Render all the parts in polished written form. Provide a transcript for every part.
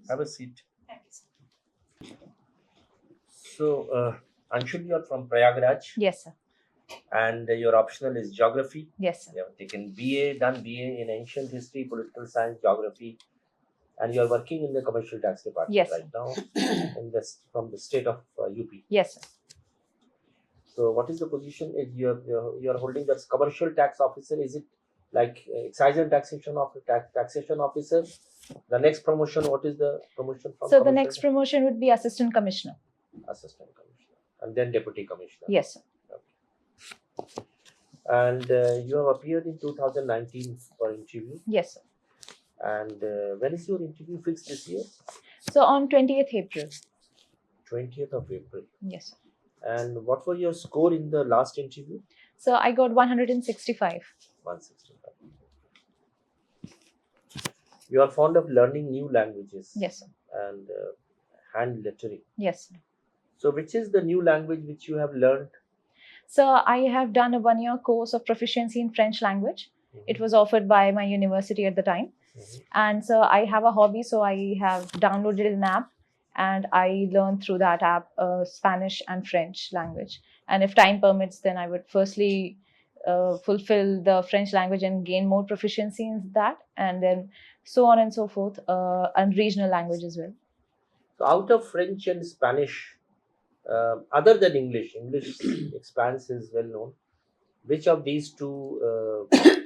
Have a seat. Thank you, sir. So, Anshul, you are from Prayagraj, Yes, sir. and your optional is geography. Yes, sir. You have taken BA, done BA in ancient history, political science, geography, and you are working in the commercial tax department Yes, right now from the state of UP. Yes, sir. So, what is the position? You are holding that commercial tax officer? Is it like excise and taxation of taxation officer? The next promotion, what is the promotion from? So the next promotion would be assistant commissioner. Assistant commissioner, and then deputy commissioner. Yes, sir. Okay. And you have appeared in 2019 for interview. Yes, sir. And when is your interview fixed this year? So on 20th April. 20th of April. Yes, sir. And what was your score in the last interview? So I got 165. 165. You are fond of learning new languages. Yes, sir. And hand lettering. Yes, sir. So which is the new language which you have learned? So I have done a 1-year course of proficiency in French language. It was offered by my university at the time. And so I have a hobby, so I have downloaded an app and I learned through that app Spanish and French language. And if time permits, then I would firstly fulfill the French language and gain more proficiency in that, and then so on and so forth, and regional language as well. So out of French and Spanish, other than English expanse is well known. Which of these two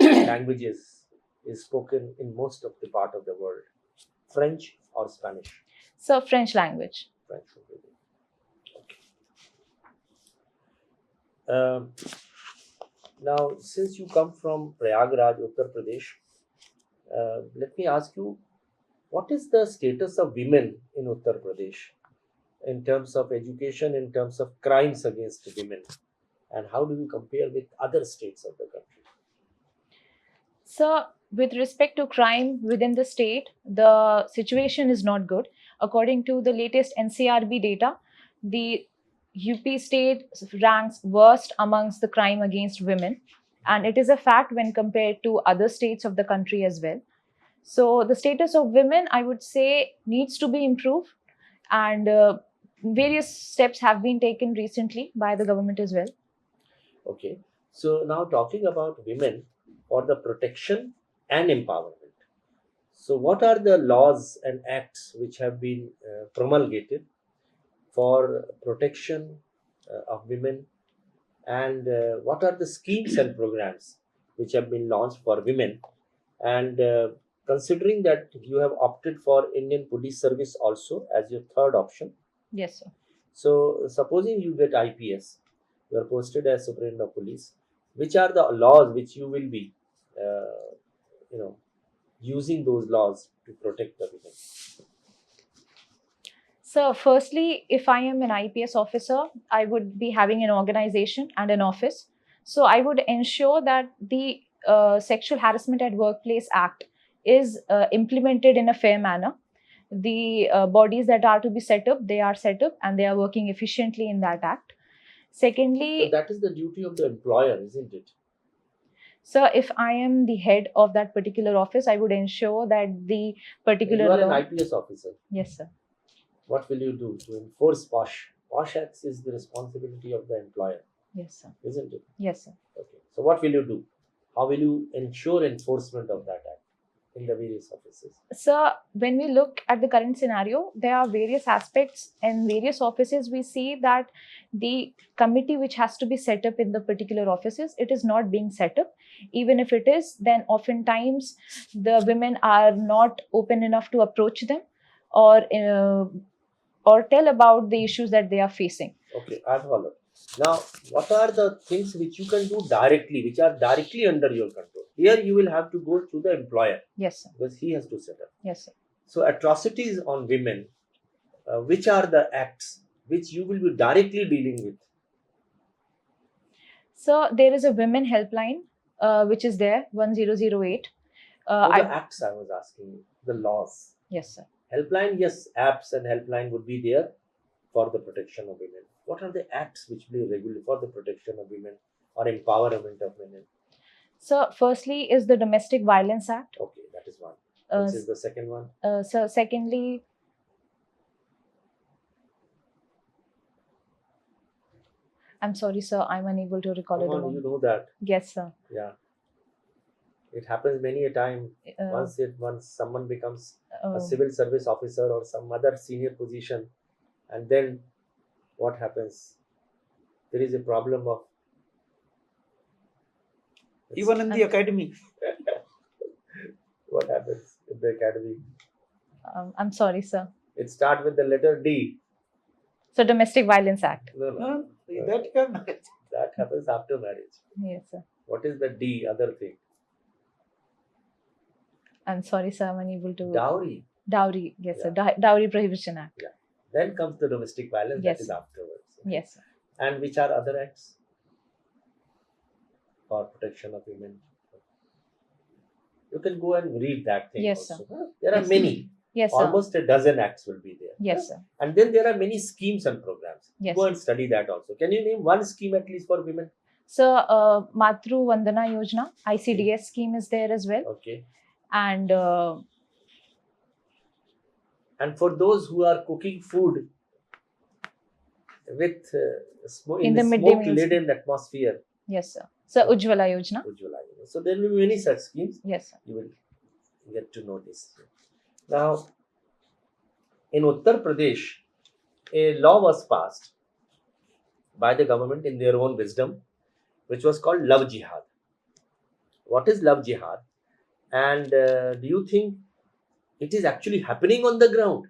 languages is spoken in most of the part of the world? French or Spanish? So French language. French language. Okay. Now, since you come from Prayagraj, Uttar Pradesh, let me ask you, what is the status of women in Uttar Pradesh in terms of education, in terms of crimes against women, and how do you compare with other states of the country? So, with respect to crime within the state, the situation is not good. According to the latest NCRB data, the UP state ranks worst amongst the crime against women. And it is a fact when compared to other states of the country as well. So the status of women, I would say, needs to be improved. And various steps have been taken recently by the government as well. Okay. So now talking about women for the protection and empowerment. So what are the laws and acts which have been promulgated for protection of women, and what are the schemes and programs which have been launched for women? And considering that you have opted for Indian Police Service also as your third option. Yes, sir. So supposing you get IPS, you are posted as Superintendent of Police. Which are the laws which you will be, using those laws to protect the women? So firstly, if I am an IPS officer, I would be having an organization and an office. So I would ensure that the Sexual Harassment at Workplace Act is implemented in a fair manner. The bodies that are to be set up, they are set up and they are working efficiently in that act. Secondly, so that is the duty of the employer, isn't it? So if I am the head of that particular office, I would ensure that the particular You are an IPS officer. Yes, sir. What will you do to enforce POSH? POSH Acts is the responsibility of the employer. Yes, sir. Isn't it? Yes, sir. Okay. So what will you do? How will you ensure enforcement of that act in the various offices? So when we look at the current scenario, there are various aspects and various offices. We see that the committee which has to be set up in the particular offices, it is not being set up. Even if it is, then oftentimes the women are not open enough to approach them or tell about the issues that they are facing. Okay, I follow. Now, what are the things which you can do directly, which are directly under your control? Here you will have to go through the employer. Yes, sir. Because he has to set up. Yes, sir. So atrocities on women, which are the acts which you will be directly dealing with? So there is a women helpline which is there, 1008. The acts I was asking, the laws. Yes, sir. Helpline, yes, apps and helpline would be there for the protection of women. What are the acts which will be regular for the protection of women or empowerment of women? So firstly is the Domestic Violence Act. Okay, that is one. Which is the second one? So secondly, I'm sorry, sir. I'm unable to recall Come at the on, you moment. know that. Yes, sir. Yeah. It happens many a time. Uh, Once someone becomes a uh, civil service officer or some other senior position, and then what happens? There is a problem of Even in the academy. what happens in the academy. I'm sorry, sir. It starts with the letter D. So, Domestic Violence Act. No, no, Huh? That can that happens after marriage. Yes, sir. What is the D other thing? I'm sorry, sir. I'm unable to. Dowry. Dowry. Yes, sir. Dowry Prohibition Act. Then comes the domestic violence. Yes. That is afterwards. Yes, sir. And which are other acts for protection of women? You can go and read that thing. Yes, also. sir. There are Yes. many. Yes, sir. Almost a dozen acts will be there. Yes, sir. And then there are many schemes and programs. Yes. Go and study that also. Can you name one scheme at least for women? So, Matru Vandana Yojana, ICDS scheme is there as well. Okay. And for those who are cooking food with In the midday meals. smoke-laden atmosphere, yes, sir. So, Ujjwala Yojana. Ujjwala, so there will be many such schemes. Yes, sir. You will get to know this. Now, in Uttar Pradesh, a law was passed by the government in their own wisdom, which was called Love Jihad. What is Love Jihad? And do you think it is actually happening on the ground?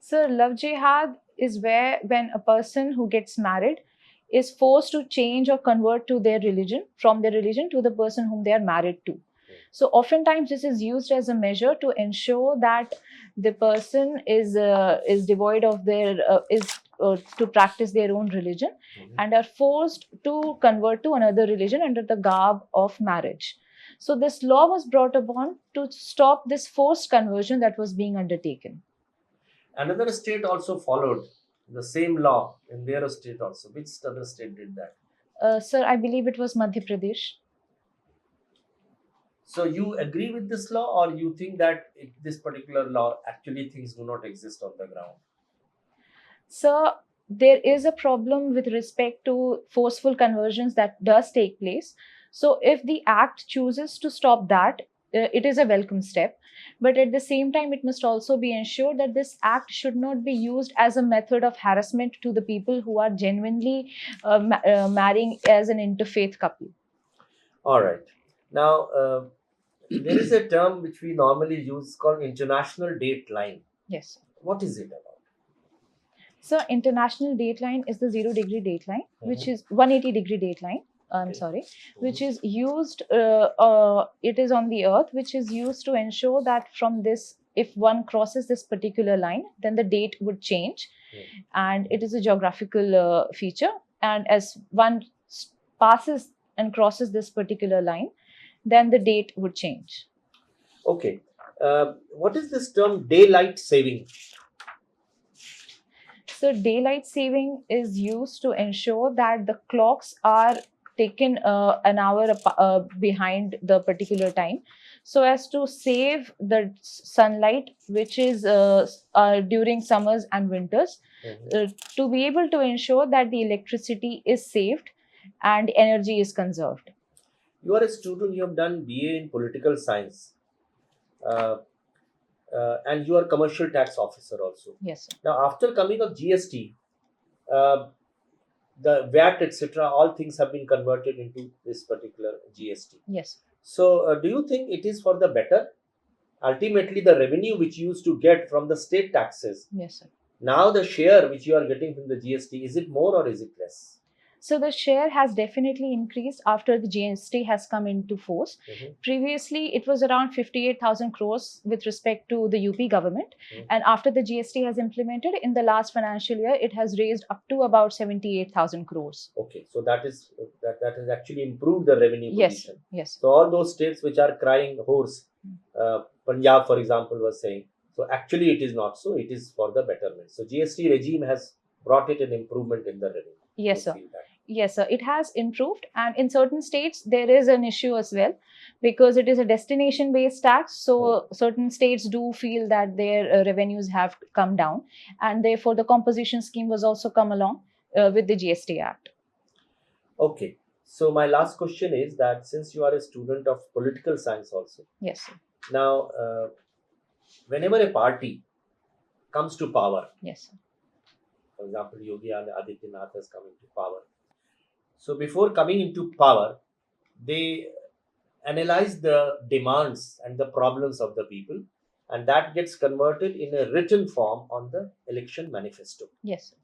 So, love jihad is where when a person who gets married is forced to change or convert to their religion, from their religion to the person whom they are married to. So, oftentimes this is used as a measure to ensure that the person is devoid of their to practice their own religion and are forced to convert to another religion under the garb of marriage. So, this law was brought upon to stop this forced conversion that was being undertaken. Another state also followed the same law in their state also. Which other state did that? Sir, I believe it was Madhya Pradesh. So you agree with this law, or you think that this particular law actually things do not exist on the ground? So there is a problem with respect to forceful conversions that does take place. So if the act chooses to stop that, it is a welcome step. But at the same time, it must also be ensured that this act should not be used as a method of harassment to the people who are genuinely marrying as an interfaith couple. All right. Now, there is a term which we normally use called international date line. Yes. What is it about? So, international dateline is the 0-degree dateline, which is 180-degree dateline. I'm sorry, which is used, it is on the earth, which is used to ensure that from this, if one crosses this particular line, then the date would change. And it is a geographical feature. And as one passes and crosses this particular line, then the date would change. Okay. What is this term daylight saving? So daylight saving is used to ensure that the clocks are taken an hour behind the particular time, so as to save the sunlight, which is during summers and winters, to be able to ensure that the electricity is saved and energy is conserved. You are a student, you have done BA in political science. And you are commercial tax officer also. Yes, sir. Now, after coming of GST, the VAT, etc., all things have been converted into this particular GST. Yes. So, do you think it is for the better? Ultimately, the revenue which you used to get from the state taxes, yes, sir, now the share which you are getting from the GST, is it more or is it less? So the share has definitely increased after the GST has come into force. Previously, it was around 58,000 crores with respect to the UP government. And after the GST has implemented, in the last financial year, it has raised up to about 78,000 crores. Okay, so that has actually improved the revenue position. Yes. So all those states which are crying hoarse, Punjab, for example, was saying, so actually it is not so, it is for the betterment. So GST regime has brought it an improvement in the revenue. Yes, sir. Yes, sir. It has improved. And in certain states, there is an issue as well, because it is a destination-based tax. So certain states do feel that their revenues have come down. And therefore, the composition scheme was also come along, with the GST Act. Okay. So my last question is that since you are a student of political science also, Yes, sir. now whenever a party comes to power, Yes, sir. for example, Yogi Adityanath has come into power. So before coming into power, they analyze the demands and the problems of the people, and that gets converted in a written form on the election manifesto. Yes, sir.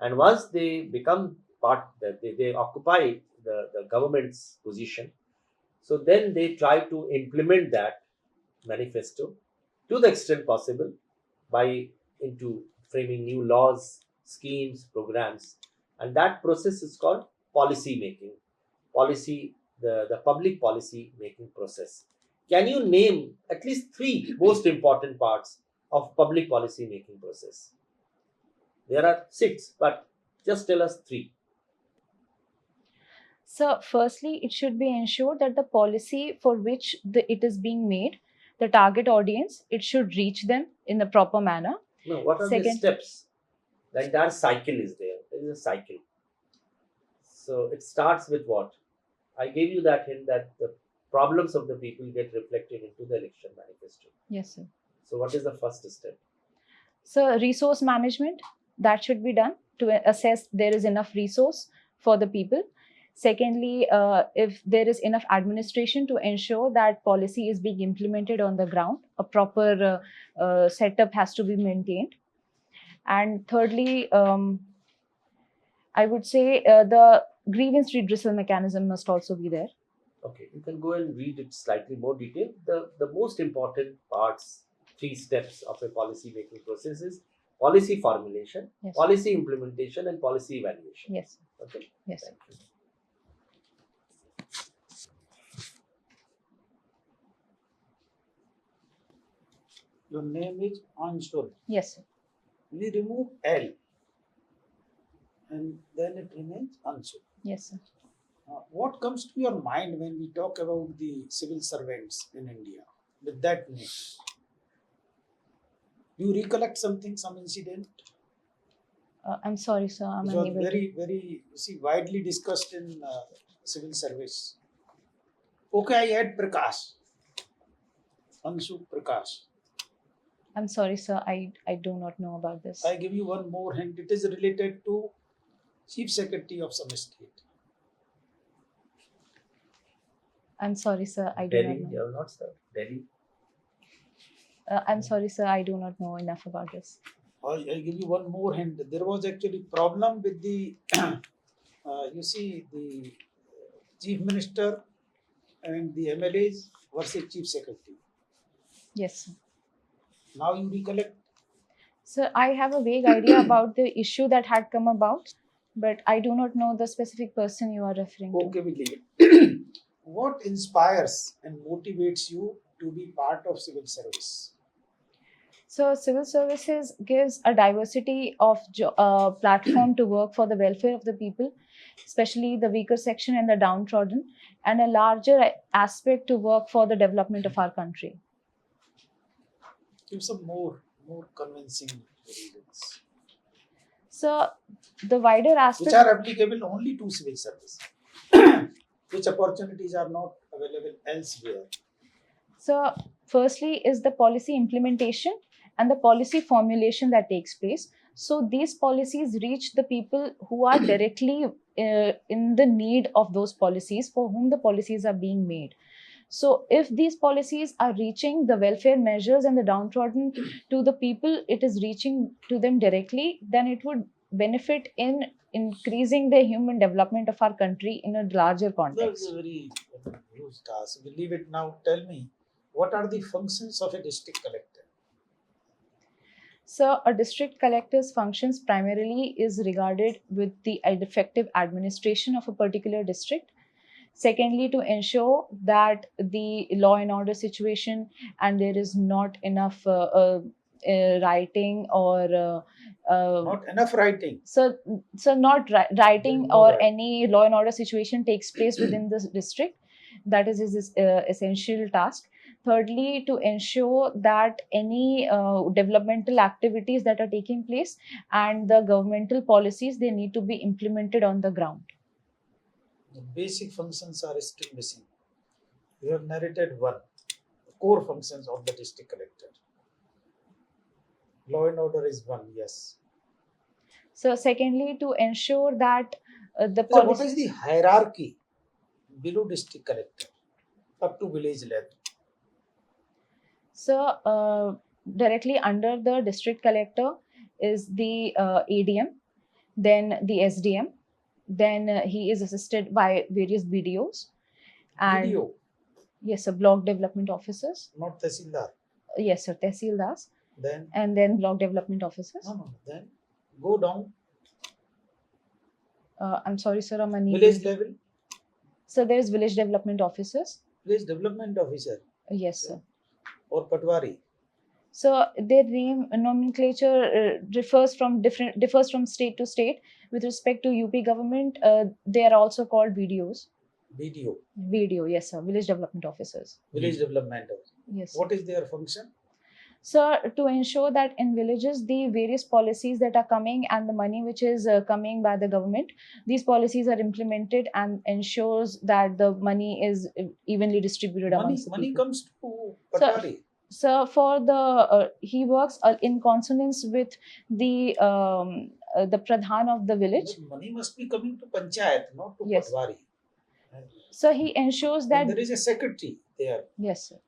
And once they become part, they occupy the government's position, so then they try to implement that manifesto to the extent possible by into framing new laws, schemes, programs, and that process is called policy making, the public policy making process. Can you name at least three most important parts of public policy making process? There are six, but just tell us three. So, firstly, it should be ensured that the policy for which it is being made, the target audience, it should reach them in the proper manner. No, what are the Second, steps? The entire cycle is there. There is a cycle. So it starts with what? I gave you that hint that the problems of the people get reflected into the election manifesto. yes, sir. So what is the first step? So, resource management, that should be done to assess there is enough resource for the people. Secondly, if there is enough administration to ensure that policy is being implemented on the ground, a proper setup has to be maintained. And thirdly, I would say the grievance redressal mechanism must also be there. Okay, you can go and read it slightly more detail. The most important parts, three steps of a policy making process is policy formulation, Yes. policy implementation, and policy evaluation. Yes. Okay. Yes. Thank you. Your name is Anshul. Yes, sir. We remove L and then it remains Anshul. Yes, sir. What comes to your mind when we talk about the civil servants in India with that name? Do you recollect something, some incident? I'm sorry, sir. I'm Which was unable very, widely discussed in civil service. Okay, I add Prakash. Anshu Prakash. I'm sorry, sir. I do not know about this. I give you one more hint. It is related to Chief Secretary of some state. I'm sorry, sir. I do Delhi, not you know. have not served. Delhi. I'm sorry, sir. I do not know enough about this. I'll give you one more hint. There was actually problem with the, you see, the Chief Minister and the MLAs versus Chief Secretary. Yes, sir. Now you recollect. So I have a vague idea about the issue that had come about, but I do not know the specific person you are referring to. Okay, we leave it. What inspires and motivates you to be part of civil service? So civil services gives a diversity of platform to work for the welfare of the people, especially the weaker section and the downtrodden, and a larger aspect to work for the development of our country. Give some more convincing reasons. So the wider aspect, Which are applicable only to civil service. Which opportunities are not available elsewhere. so firstly is the policy implementation and the policy formulation that takes place. So these policies reach the people who are directly in the need of those policies, for whom the policies are being made. So if these policies are reaching the welfare measures and the downtrodden to the people, it is reaching to them directly, then it would benefit in increasing the human development of our country in a larger That's context. a very huge task. We leave it now. Tell me, what are the functions of a district collector? So a district collector's functions primarily is regarded with the effective administration of a particular district. Secondly, to ensure that the law and order situation and there is not enough writing or Not enough writing. so not writing No or writing. any law and order situation takes place within this district. That is his essential task. Thirdly, to ensure that any developmental activities that are taking place and the governmental policies, they need to be implemented on the ground. The basic functions are still missing. You have narrated one, the core functions of the district collector. Law and order is one, yes. So secondly, to ensure that the So what policies. is the hierarchy below district collector up to village level? So directly under the district collector is the ADM, then the SDM, then he is assisted by various BDOs and BDO, yes, sir, block development officers. not Tehsildar. Yes, sir, Tehsildars, Then and then block development officers. no. Then go down I'm sorry, sir, I'm unable. village level, So there is village development officers. village development officer Yes, sir. or Patwari. So their name nomenclature differs from state to state. With respect to UP government, they are also called VDOs. BDO, VDO, yes, sir, village development officers. village development officer. Yes. What is their function? So to ensure that in villages, the various policies that are coming and the money which is coming by the government, these policies are implemented and ensures that the money is evenly distributed amongst the Money people. comes to Patwari. So for the he works in consonance with the pradhan of the village. But money must be coming to panchayat, not to Yes. Patwari. So he ensures And that there is a secretary there, yes, sir.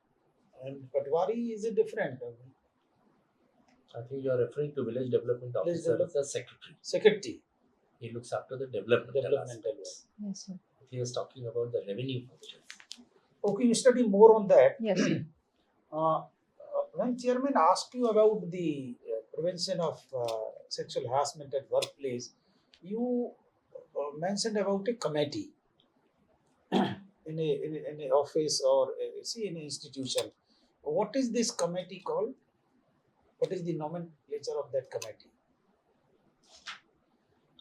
and Patwari is a different I think you are referring to village development officer as the secretary. secretary. He looks after the developmental Developmental aspects. Yes, sir. He is talking about the revenue functions. Okay, you study more on that. Yes, sir. When chairman asked you about the prevention of sexual harassment at workplace, you mentioned about a committee in a office or in an institution. What is this committee called? What is the nomenclature of that committee?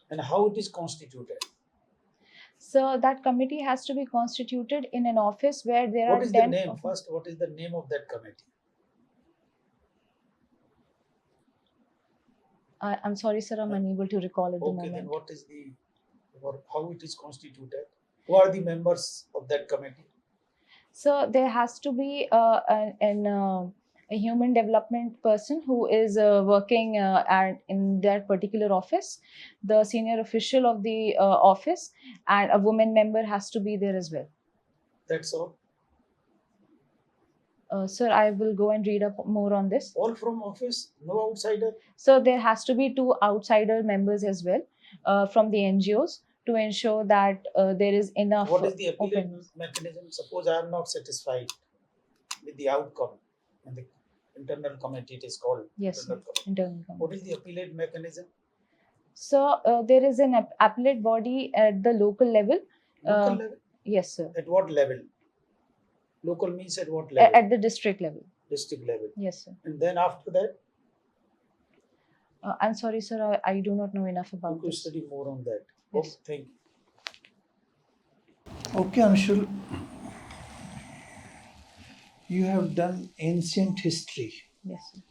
And how it is constituted? So that committee has to be constituted in an office where there What are is the 10 name? First, what is the name of that committee? I'm sorry, sir, I'm unable to recall at the Okay, then moment. what is the, or how it is constituted? Who are the members of that committee? So there has to be a human development person who is working in that particular office, the senior official of the office, and a woman member has to be there as well. That's all. Sir, I will go and read up more on this. All from office, no outsider. So there has to be 2 outsider members as well from the NGOs to ensure that there is enough. What is the appellate openness. mechanism? Suppose I am not satisfied with the outcome, and the internal committee it is called. Yes, internal committee. internal committee. What is the appellate mechanism? So there is an appellate body at the local level. Local level. Yes, sir. At what level? Local means at what level? At the district level. District level. Yes, sir. And then after that, I'm sorry, sir. I do not know enough you about could this. study more on that. Yes. Okay, thank you. Okay, Anshul, you have done ancient history. Yes, sir.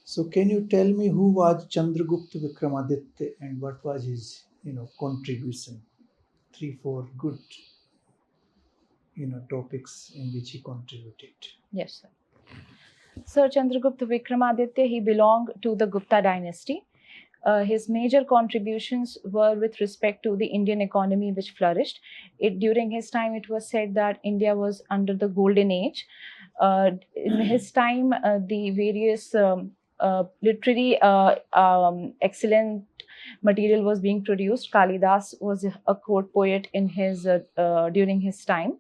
So can you tell me who was Chandragupta Vikramaditya and what was his, contribution? 3-4 good, topics in which he contributed. Yes, sir. Sir Chandragupta Vikramaditya, he belonged to the Gupta dynasty. His major contributions were with respect to the Indian economy, which flourished. During his time, it was said that India was under the golden age. In his time, the various literary excellent material was being produced. Kalidas was a court poet in his during his time.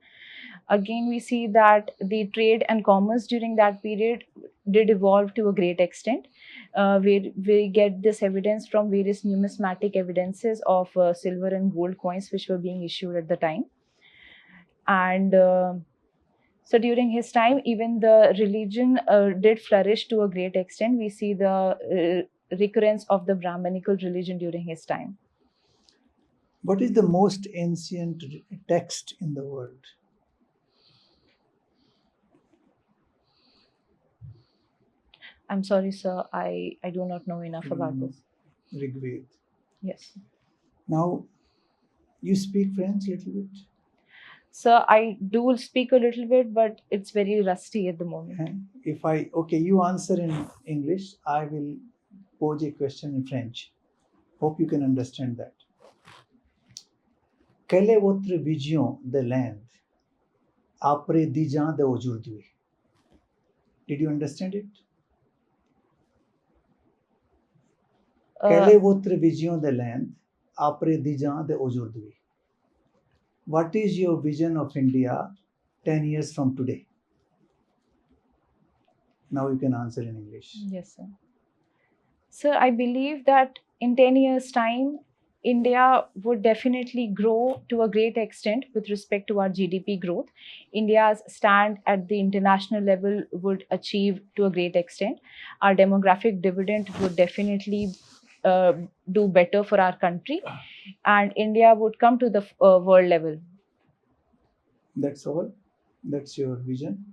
Again, we see that the trade and commerce during that period did evolve to a great extent. We get this evidence from various numismatic evidences of silver and gold coins which were being issued at the time. And so during his time, even the religion did flourish to a great extent. We see the recurrence of the Brahmanical religion during his time. What is the most ancient text in the world? I'm sorry, sir. I do not know enough about this. Rigved. Yes. Now, you speak French a little bit? So I do speak a little bit, but it's very rusty at the moment. Okay, you answer in English, I will pose a question in French. Hope you can understand that. Quelle est votre vision de l'Inde après 10 ans d'aujourd'hui? Did you understand it? Quelle est votre vision de l'Inde après 10 ans d'aujourd'hui? What is your vision of India 10 years from today? Now you can answer in English. Yes, sir. So I believe that in 10 years' time, India would definitely grow to a great extent with respect to our GDP growth. India's stand at the international level would achieve to a great extent. Our demographic dividend would definitely do better for our country, and India would come to the world level. That's all. That's your vision.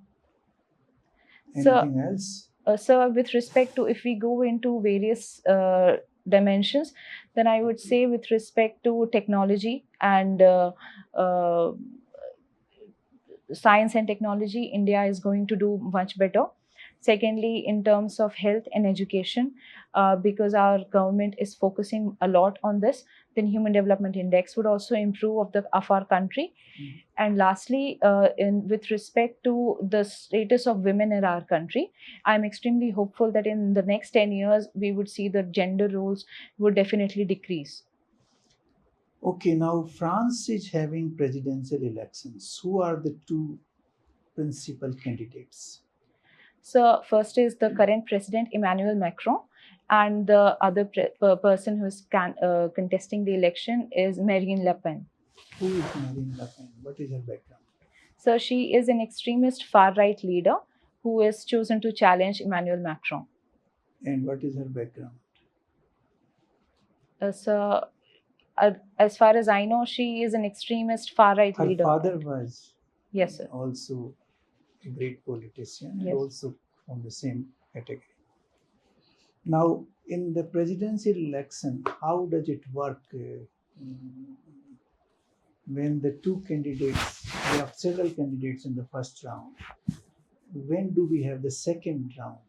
So, Anything else? So with respect to, if we go into various dimensions, then I would say with respect to technology and uh, science and technology, India is going to do much better. Secondly, in terms of health and education, because our government is focusing a lot on this, then Human Development Index would also improve of our country. And lastly, with respect to the status of women in our country, I'm extremely hopeful that in the next 10 years, we would see the gender roles would definitely decrease. Okay, now France is having presidential elections. Who are the two principal candidates? So first is the current president, Emmanuel Macron, and the other person who is contesting the election is Marine Le Pen. Who is Marine Le Pen? What is her background? So she is an extremist far-right leader who is chosen to challenge Emmanuel Macron. And what is her background? As far as I know, she is an extremist far-right Her leader. father was Yes, sir. also a great politician Yes. and also from the same category. Now, in the presidential election, how does it work when the two candidates, we have several candidates in the first round? When do we have the second round?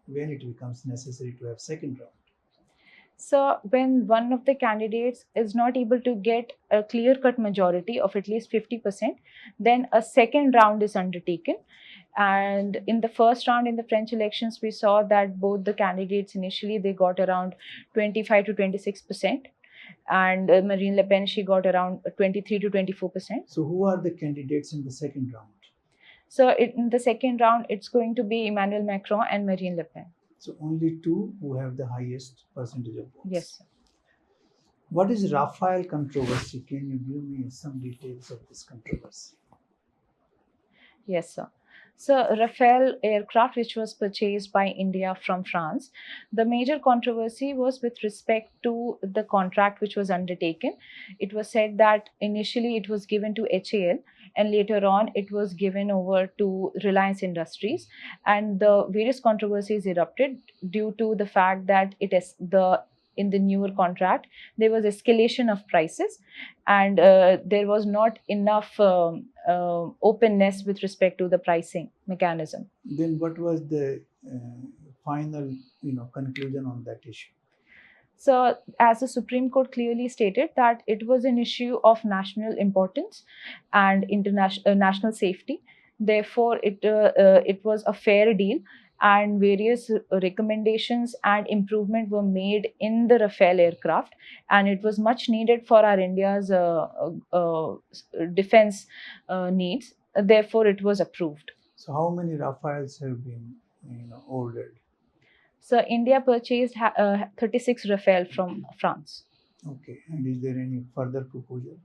When it becomes necessary to have second round? So when one of the candidates is not able to get a clear-cut majority of at least 50%, then a second round is undertaken. And in the first round in the French elections, we saw that both the candidates initially, they got around 25 to 26%. And Marine Le Pen, she got around 23 to 24%. So who are the candidates in the second round? So in the second round, it's going to be Emmanuel Macron and Marine Le Pen. So only two who have the highest percentage of votes. Yes. What is Rafale controversy? Can you give me some details of this controversy? Yes, sir. So Rafale aircraft, which was purchased by India from France, the major controversy was with respect to the contract which was undertaken. It was said that initially it was given to HAL and later on it was given over to Reliance Industries, and the various controversies erupted due to the fact that in the newer contract there was escalation of prices, and there was not enough openness with respect to the pricing mechanism. Then what was the final conclusion on that issue? So, as the Supreme Court clearly stated that it was an issue of national importance and international national safety. Therefore, it was a fair deal, and various recommendations and improvement were made in the Rafale aircraft, and it was much needed for our India's defense needs. Therefore, it was approved. So how many Rafales have been ordered? So India purchased 36 Rafale from France. Okay, and is there any further proposal?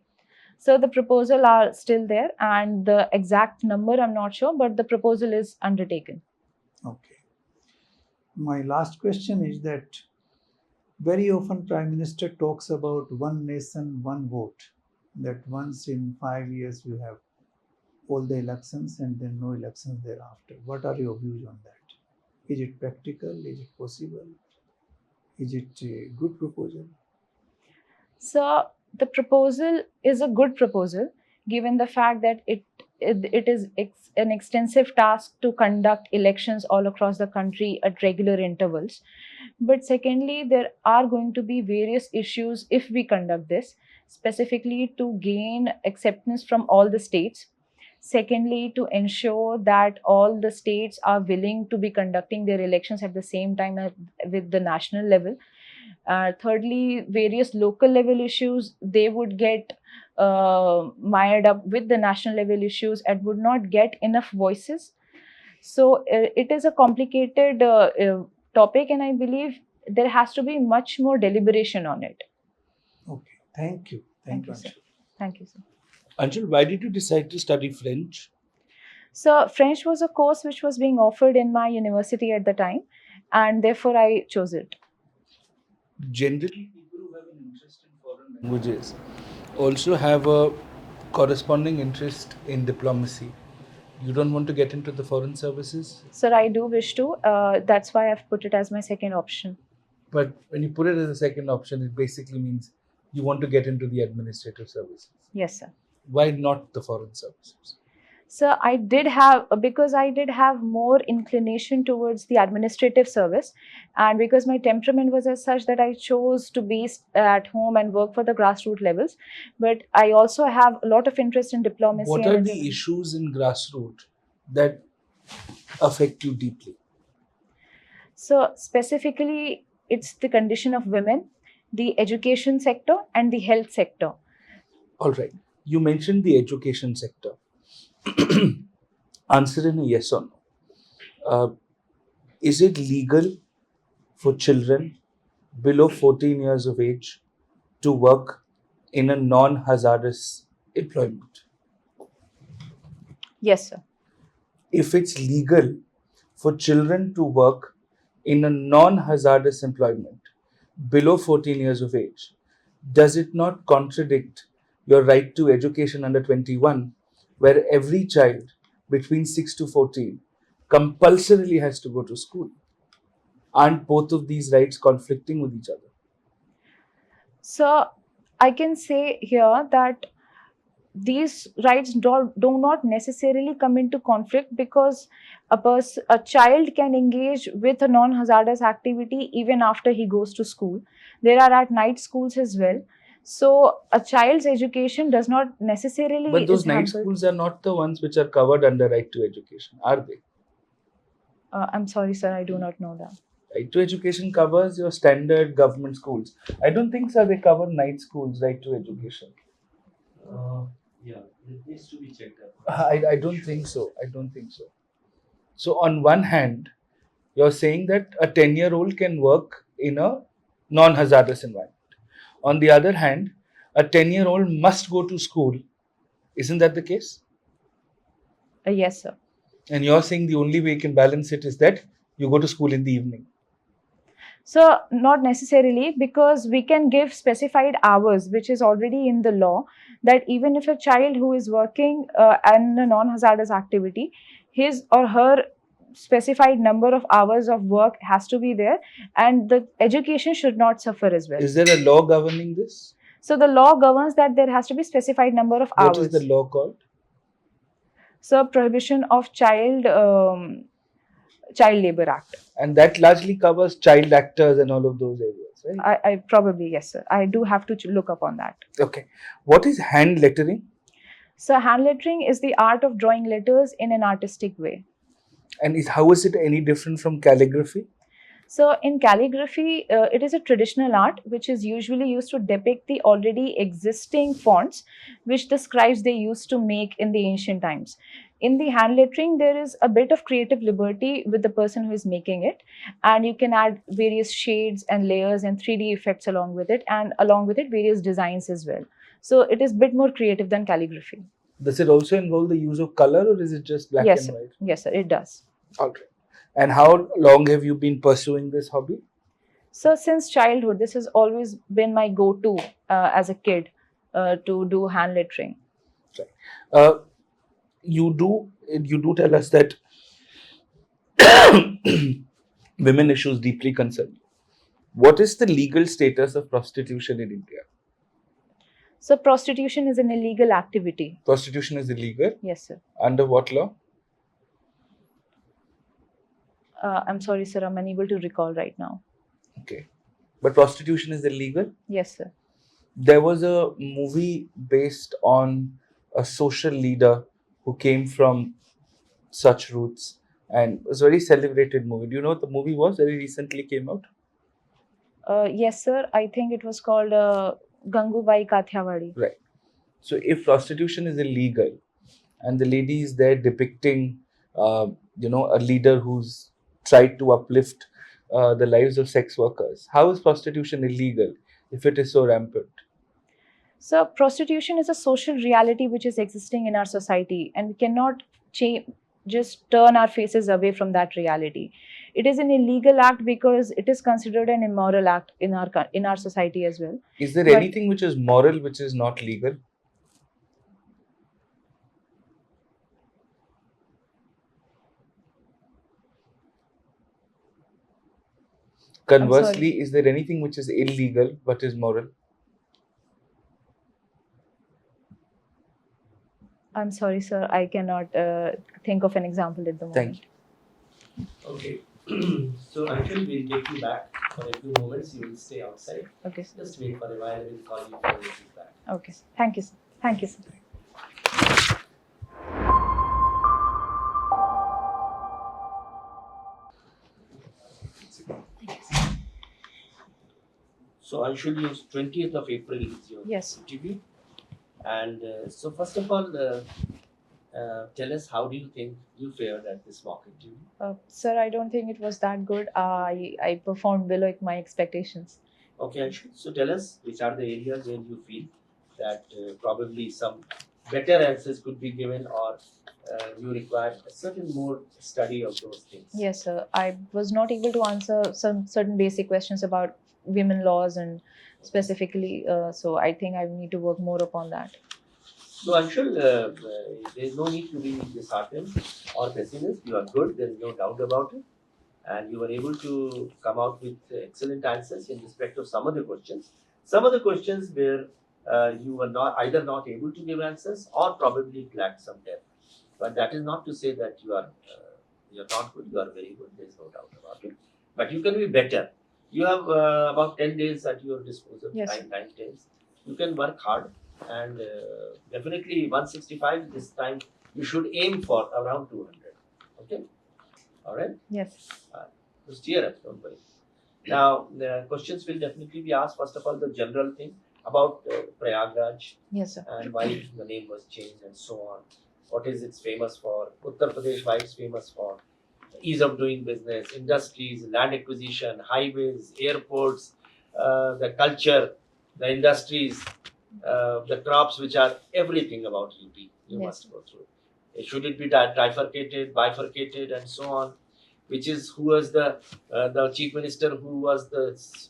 So the proposal are still there, and the exact number I'm not sure, but the proposal is undertaken. Okay. My last question is that very often Prime Minister talks about one nation, one vote, that once in 5 years you have all the elections and then no elections thereafter. What are your views on that? Is it practical? Is it possible? Is it a good proposal? So the proposal is a good proposal, given the fact that it is an extensive task to conduct elections all across the country at regular intervals. But secondly, there are going to be various issues if we conduct this, specifically to gain acceptance from all the states. Secondly, to ensure that all the states are willing to be conducting their elections at the same time with the national level. Thirdly, various local level issues, they would get mired up with the national level issues and would not get enough voices. So it is a complicated topic, and I believe there has to be much more deliberation on it. Okay, thank you. Thank you, Sir. Anshul. Thank you, sir. Anshul, why did you decide to study French? So French was a course which was being offered in my university at the time, and therefore I chose it. Generally, people who have an interest in foreign languages also have a corresponding interest in diplomacy. You don't want to get into the foreign services, Sir, I do wish to. That's why I've put it as my second option. but when you put it as a second option, it basically means you want to get into the administrative services. Yes, sir. Why not the foreign services? So I did have, because I did have more inclination towards the administrative service, and because my temperament was as such that I chose to be at home and work for the grassroots levels. But I also have a lot of interest in diplomacy. What and are the issues in grassroots that affect you deeply? So specifically, it's the condition of women, the education sector, and the health sector. All right. You mentioned the education sector. Answer in a yes or no. Is it legal for children below 14 years of age to work in a non-hazardous employment? Yes, sir. If it's legal for children to work in a non-hazardous employment below 14 years of age, does it not contradict your right to education under 21, where every child between 6 to 14 compulsorily has to go to school? Aren't both of these rights conflicting with each other? So I can say here that these rights do not necessarily come into conflict, because a child can engage with a non-hazardous activity even after he goes to school. There are at night schools as well. So a child's education does not necessarily. But those is night hampered. schools are not the ones which are covered under right to education, are they? I'm sorry, sir, I do not know that. Right to education covers your standard government schools. I don't think, sir, they cover night schools, right to education. Yeah, it needs to be checked up. I don't think so. I don't think so. So on one hand, you're saying that a 10-year-old can work in a non-hazardous environment. On the other hand, a 10-year-old must go to school. Isn't that the case? Yes, sir. And you're saying the only way you can balance it is that you go to school in the evening. So not necessarily, because we can give specified hours, which is already in the law, that even if a child who is working in a non-hazardous activity, his or her specified number of hours of work has to be there, and the education should not suffer as well. Is there a law governing this? So the law governs that there has to be specified number of hours. What is the law called? So Prohibition of Child Labor Act. And that largely covers child actors and all of those areas, right? I probably, yes, sir. I do have to look up on that. Okay. What is hand lettering? So hand lettering is the art of drawing letters in an artistic way. And how is it any different from calligraphy? So in calligraphy, it is a traditional art which is usually used to depict the already existing fonts which the scribes they used to make in the ancient times. In the hand lettering, there is a bit of creative liberty with the person who is making it, and you can add various shades and layers and 3D effects along with it, and along with it various designs as well. So it is a bit more creative than calligraphy. Does it also involve the use of color, or is it just black Yes, and sir. white? Yes, sir, it does. All right. And how long have you been pursuing this hobby? So since childhood, this has always been my go-to as a kid to do hand lettering. You do tell us that women issues deeply concern you. What is the legal status of prostitution in India? So prostitution is an illegal activity. Prostitution is illegal. Yes, sir. Under what law? I'm sorry, sir. I'm unable to recall right now. Okay. But prostitution is illegal? Yes, sir. There was a movie based on a social leader who came from such roots, and it was a very celebrated movie. Do you know what the movie was? Very recently came out. Yes, sir. I think it was called Gangubai Kathiawadi. Right. So if prostitution is illegal and the lady is there depicting, a leader who's tried to uplift the lives of sex workers, how is prostitution illegal if it is so rampant? So prostitution is a social reality which is existing in our society, and we cannot just turn our faces away from that reality. It is an illegal act because it is considered an immoral act in our society as well. Is there But- anything which is moral which is not legal? Conversely, is there anything which is illegal but is moral? I'm sorry, sir. I cannot think of an example at the moment. Thank you. Okay. So Anshul, we'll take you back for a few moments. You will stay outside. Okay, sir. Just wait for a while. We'll call you for your feedback. Okay. Thank you, sir. Thank you, sir. So Anshul, 20th of April is your Yes. interview. And so first of all, tell us, how do you think you fared at this mock interview? Sir, I don't think it was that good. I performed below my expectations. Okay, Anshul. So tell us, which are the areas where you feel that probably some better answers could be given, or you require a certain more study of those things. Yes, sir. I was not able to answer some certain basic questions about women laws and specifically. So I think I need to work more upon that. So Anshul, there is no need to be disheartened or pessimist. You are good. There is no doubt about it. And you were able to come out with excellent answers in respect of some of the questions. Some of the questions where you were not able to give answers, or probably lacked some depth. But that is not to say that you are not good. You are very good. There is no doubt about it. But you can be better. You have about 10 days at your disposal. Yes. 9 days. You can work hard, and definitely 165 this time. You should aim for around 200. Okay. All right. Yes. Just cheer up, don't worry. Now, the questions will definitely be asked. First of all, the general thing about Prayagraj Yes, sir. and why the name was changed and so on. What is it famous for? Uttar Pradesh, why it's famous for? Ease of doing business, industries, land acquisition, highways, airports, the culture, the industries, the crops, which are everything about UP. You Yes. must go through. Should it be trifurcated, bifurcated, and so on? Which is who was the chief minister who was the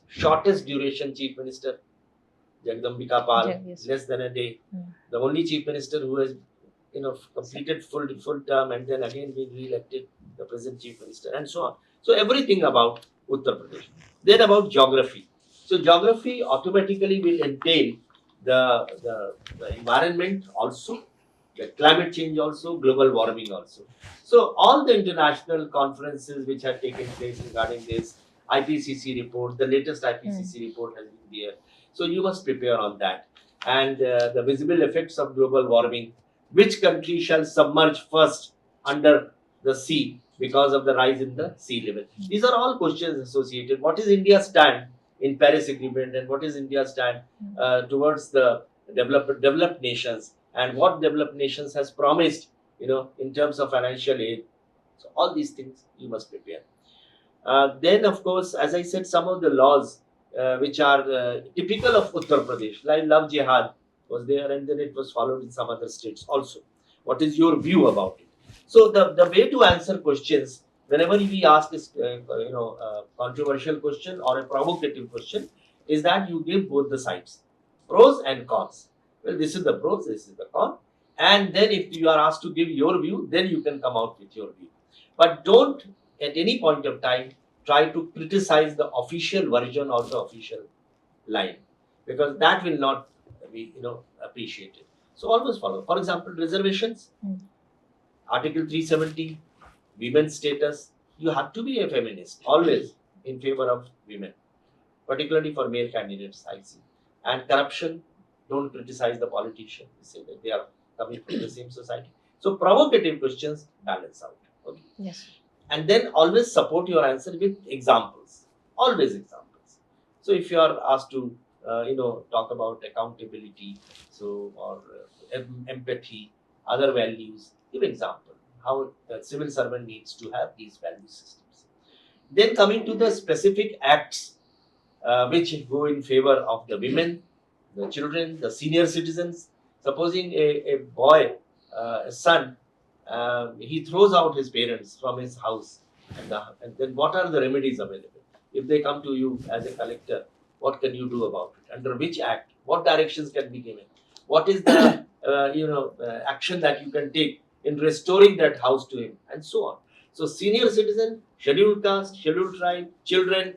shortest duration chief minister? Jagdambika Pal, Yes. less than a day. Mm. The only chief minister who has completed full term and then again been re-elected, the present chief minister, and so on. So everything about Uttar Pradesh. Then about geography. So geography automatically will entail the environment also, the climate change also, global warming also. So all the international conferences which have taken place regarding this, IPCC report, the latest IPCC report has been there. So you must prepare on that. And the visible effects of global warming. Which country shall submerge first under the sea because of the rise in the sea level? These are all questions associated. What is India's stand in Paris Agreement, and what is India's stand towards the developed nations, and what developed nations has promised, in terms of financial aid? So all these things you must prepare. Then, of course, as I said, some of the laws which are typical of Uttar Pradesh, like love jihad was there, and then it was followed in some other states also. What is your view about it? So the way to answer questions, whenever we ask this controversial question or a provocative question, is that you give both the sides, pros and cons. Well, this is the pros, this is the con, and then if you are asked to give your view, then you can come out with your view. But don't at any point of time try to criticize the official version or the official line, because that will not be appreciated. So always follow. For example, reservations, Article 370, women's status. You have to be a feminist, always in favor of women, particularly for male candidates, I see. And corruption, don't criticize the politician. Say that they are coming from the same society. So provocative questions balance out. Okay. Yes. And then always support your answer with examples. Always examples. So if you are asked to talk about accountability, so or empathy, other values, give example how the civil servant needs to have these value systems. Then coming to the specific acts which go in favor of the women, the children, the senior citizens. Supposing a boy, a son, he throws out his parents from his house, and then what are the remedies available? If they come to you as a collector, what can you do about it? Under which act? What directions can be given? What is the action that you can take in restoring that house to him, and so on. So senior citizen, scheduled caste, scheduled tribe, children,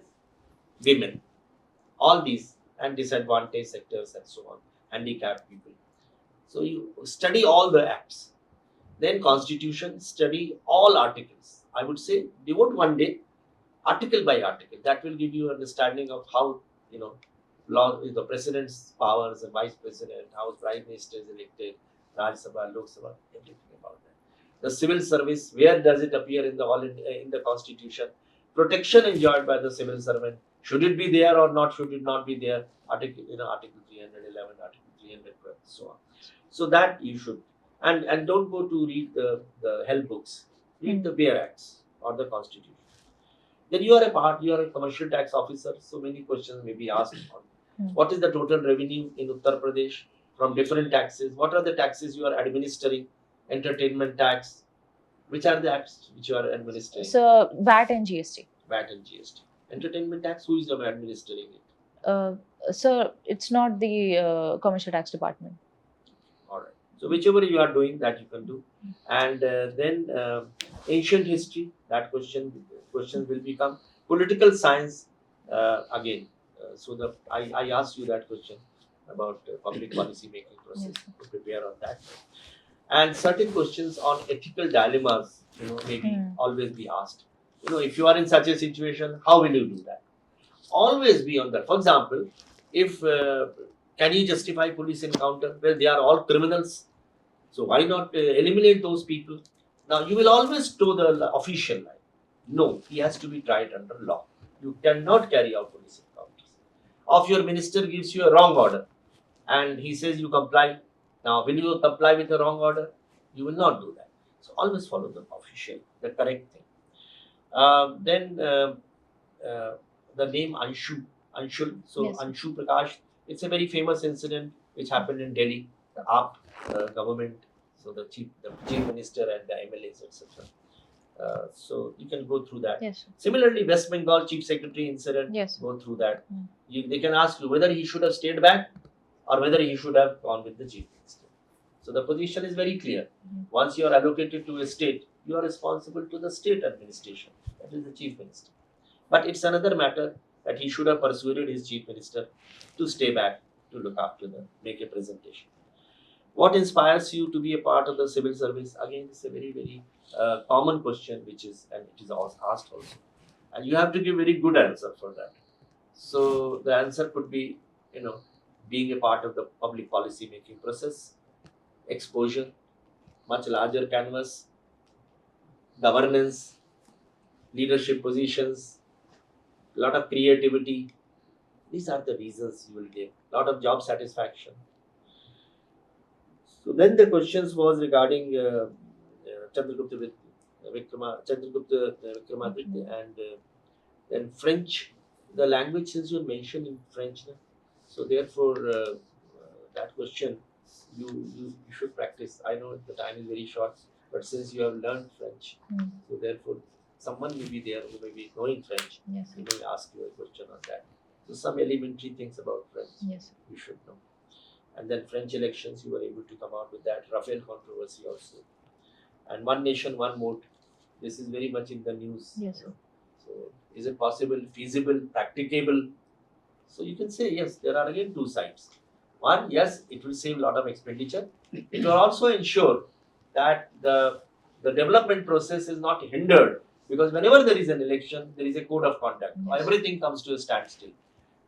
women, all these, and disadvantaged sectors and so on, handicapped people. So you study all the acts. Then constitution, study all articles. I would say devote one day, article by article. That will give you understanding of how law is the president's powers, the vice president, how prime minister is elected, Rajya Sabha, Lok Sabha, everything about that. The civil service, where does it appear in the constitution? Protection enjoyed by the civil servant, should it be there or not? Should it not be there? Article 311, Article 312, so on. So that you should, and don't go to read the hell books. Read the bare acts or the constitution. Then you are a commercial tax officer. So many questions may be asked on what is the total revenue in Uttar Pradesh from different taxes? What are the taxes you are administering? Entertainment tax. Which are the acts which you are administering? So VAT and GST. VAT and GST. Entertainment tax, who is administering it? So it's not the commercial tax department. All right. So whichever you are doing, that you can do. And then ancient history, that questions will become. Political science, again. So I asked you that question about public policy making process. To prepare on that. And certain questions on ethical dilemmas, maybe always be asked. If you are in such a situation, how will you do that? Always be on that. For example, if can you justify police encounter? Well, they are all criminals. So why not eliminate those people? Now you will always toe the official line. No, he has to be tried under law. You cannot carry out police encounters. Or your minister gives you a wrong order and he says you comply. Now, will you comply with the wrong order? You will not do that. So always follow the official, the correct thing. Then the name Anshul. So Yes. Anshu Prakash, it's a very famous incident which happened in Delhi. The AAP government, so the chief minister and the MLAs, etc. So you can go through that. Yes. Similarly, West Bengal chief secretary incident. Yes. Go through that. They can ask you whether he should have stayed back or whether he should have gone with the chief minister. So the position is very clear. Once you are allocated to a state, you are responsible to the state administration. That is the chief minister. But it's another matter that he should have persuaded his chief minister to stay back to look after make a presentation. What inspires you to be a part of the civil service? Again, it's a very, very common question, and it is asked also. And you have to give very good answer for that. So the answer could be, being a part of the public policy making process, exposure, much larger canvas, governance, leadership positions, lot of creativity. These are the reasons you will get. Lot of job satisfaction. So then the questions was regarding Chandragupta Vikramaditya, and then French. The language, since you mentioned in French, so therefore that question you should practice. I know the time is very short, but since you have learned French, so therefore someone may be there who may be knowing French. Yes. He may ask you a question on that. So some elementary things about French Yes. you should know. And then French elections, you were able to come out with that. Rafael controversy also. And one nation, one vote. This is very much in the news. Yes. So is it possible, feasible, practicable? So you can say yes, there are again two sides. One, yes, it will save a lot of expenditure. It will also ensure that the development process is not hindered, because whenever there is an election, there is a code of conduct. Yes. Everything comes to a standstill.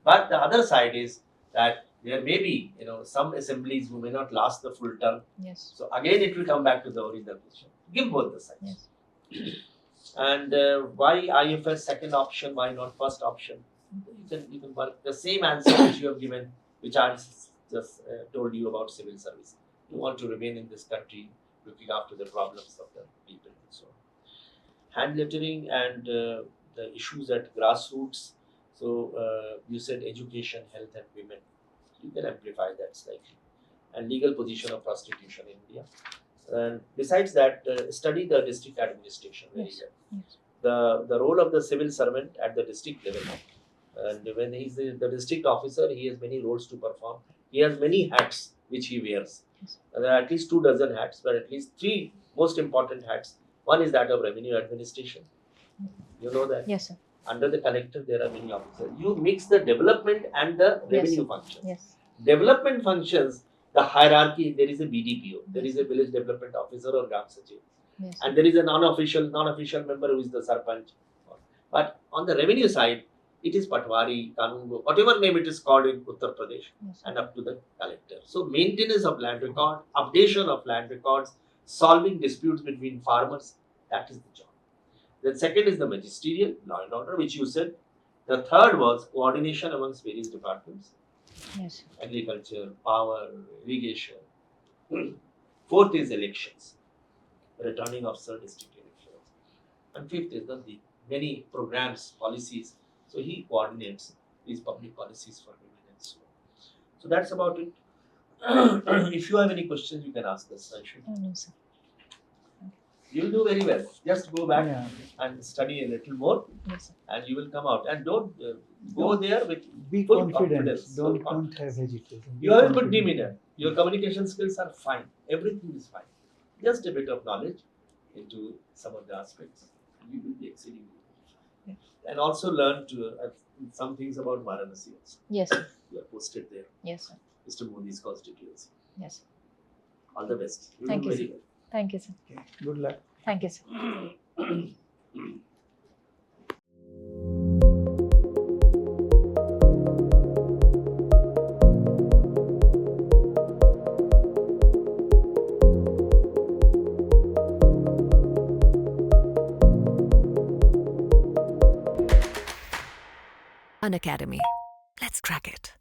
But the other side is that there may be, some assemblies who may not last the full term. Yes. So again, it will come back to the original question. Give both the sides. Yes. And why IFS second option? Why not first option? You can work the same answer which you have given, which I just told you about civil service. You want to remain in this country, looking after the problems of the people and so on. Hand lettering and the issues at grassroots. So you said education, health, and women. You can amplify that slightly. And legal position of prostitution in India. And besides that, study the district administration very Yes. well. Yes. The role of the civil servant at the district level. And when he's the district officer, he has many roles to perform. He has many hats which he wears. Yes. There are at least 24 hats, but at least 3 most important hats. One is that of revenue administration. You know that. Yes, sir. Under the collector, there are many officers. You mix the development and the revenue functions. Yes. Development functions, the hierarchy, there is a BDPO, there is a village development officer or Gram Sachiv, Yes. and there is a non-official member who is the Sarpanch. But on the revenue side, it is Patwari, Kanungo, whatever name it is called in Uttar Pradesh, Yes. and up to the collector. So maintenance of land record, updation of land records, solving disputes between farmers, that is the job. Then second is the magisterial, law and order, which you said. The third was coordination amongst various departments, Yes. agriculture, power, irrigation. Fourth is elections, returning officer, district elections. And fifth is the many programs, policies. So he coordinates these public policies for women and so on. So that's about it. If you have any questions, you can ask us. Anshul. Oh, no, sir. You will do very well. Just go back Yeah. and study a little more, Yes, sir. and you will come out. And don't go there with Be full confident. confidence, full Don't confidence. have hesitation. You have a good demeanor. Your communication skills are fine. Everything is fine. Just a bit of knowledge into some of the aspects. You will be exceeding good. And also learn to some things about Varanasi also. Yes, sir. You are posted there. Yes, sir. Mr. Modi's constituency. Yes, sir. All the best. You Thank do you, very sir. well. Thank you, sir. Okay. Good luck. Thank you, sir. Unacademy. Let's crack it.